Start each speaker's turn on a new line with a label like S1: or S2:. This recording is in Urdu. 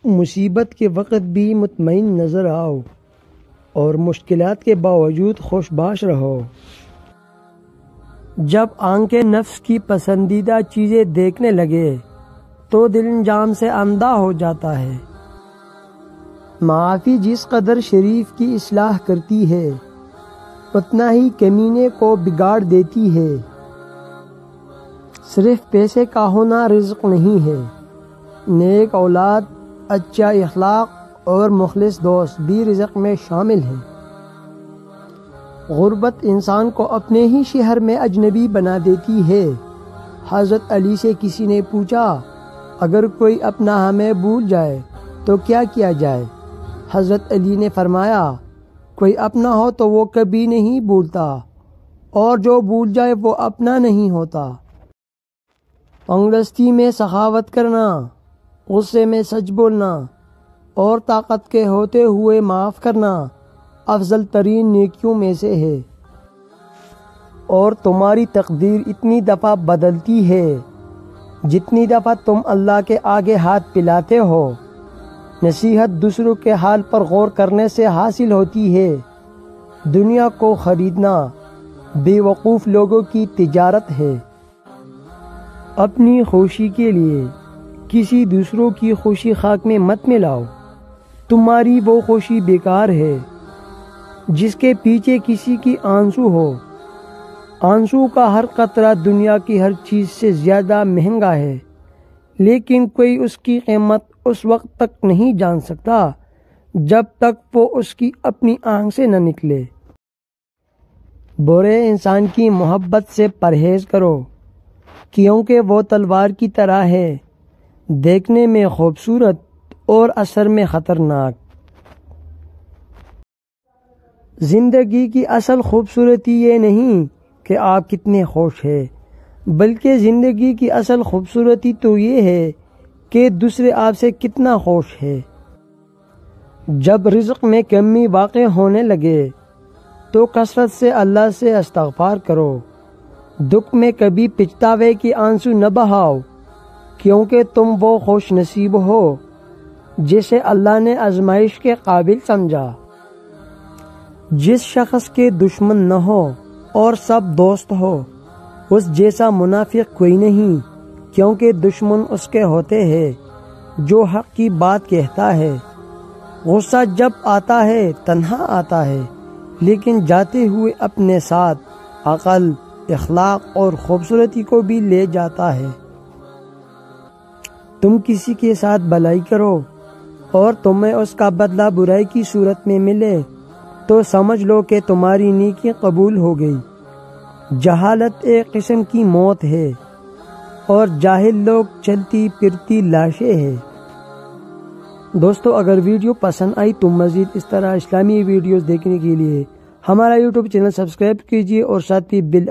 S1: مصیبت کے وقت بھی مطمئن نظر آؤ اور مشکلات کے باوجود خوش باش رہو۔ جب آنکھیں نفس کی پسندیدہ چیزیں دیکھنے لگے تو دل انجام سے اندھا ہو جاتا ہے۔ معافی جس قدر شریف کی اصلاح کرتی ہے اتنا ہی کمینے کو بگاڑ دیتی ہے۔ صرف پیسے کا ہونا رزق نہیں ہے، نیک اولاد، اچھا اخلاق اور مخلص دوست بھی رزق میں شامل ہیں۔ غربت انسان کو اپنے ہی شہر میں اجنبی بنا دیتی ہے۔ حضرت علی سے کسی نے پوچھا، اگر کوئی اپنا ہمیں بھول جائے تو کیا کیا جائے؟ حضرت علی نے فرمایا، کوئی اپنا ہو تو وہ کبھی نہیں بھولتا، اور جو بھول جائے وہ اپنا نہیں ہوتا۔ تنگدستی میں سخاوت کرنا، غصے میں سچ بولنا اور طاقت کے ہوتے ہوئے معاف کرنا افضل ترین نیکیوں میں سے ہے۔ اور تمہاری تقدیر اتنی دفعہ بدلتی ہے جتنی دفعہ تم اللہ کے آگے ہاتھ پھیلاتے ہو۔ نصیحت دوسروں کے حال پر غور کرنے سے حاصل ہوتی ہے۔ دنیا کو خریدنا بے وقوف لوگوں کی تجارت ہے۔ اپنی خوشی کے لیے کسی دوسروں کی خوشی خاک میں مت ملاؤ، تمہاری وہ خوشی بیکار ہے جس کے پیچھے کسی کی آنسو ہو۔ آنسو کا ہر قطرہ دنیا کی ہر چیز سے زیادہ مہنگا ہے، لیکن کوئی اس کی قیمت اس وقت تک نہیں جان سکتا جب تک وہ اس کی اپنی آنکھ سے نہ نکلے۔ برے انسان کی محبت سے پرہیز کرو، کیونکہ وہ تلوار کی طرح ہے، دیکھنے میں خوبصورت اور اثر میں خطرناک۔ زندگی کی اصل خوبصورتی یہ نہیں کہ آپ کتنے خوش ہیں، بلکہ زندگی کی اصل خوبصورتی تو یہ ہے کہ دوسرے آپ سے کتنا خوش ہے۔ جب رزق میں کمی واقع ہونے لگے تو کثرت سے اللہ سے استغفار کرو۔ دکھ میں کبھی پچھتاوے کی آنسو نہ بہاؤ، کیونکہ تم وہ خوش نصیب ہو جسے اللہ نے آزمائش کے قابل سمجھا۔ جس شخص کے دشمن نہ ہو اور سب دوست ہو، اس جیسا منافق کوئی نہیں، کیونکہ دشمن اس کے ہوتے ہیں جو حق کی بات کہتا ہے۔ غصہ جب آتا ہے تنہا آتا ہے، لیکن جاتے ہوئے اپنے ساتھ عقل، اخلاق اور خوبصورتی کو بھی لے جاتا ہے۔ تم کسی کے ساتھ بھلائی کرو اور تمہیں اس کا بدلہ برائی کی صورت میں ملے تو سمجھ لو کہ تمہاری نیکی قبول ہو گئی۔ جہالت ایک قسم کی موت ہے اور جاہل لوگ چلتی پھرتی لاشیں ہیں۔ دوستو، اگر ویڈیو پسند آئی تو مزید اس طرح اسلامی ویڈیوز دیکھنے کے لیے ہمارا یوٹیوب چینل سبسکرائب کیجیے اور ساتھ ہی بیل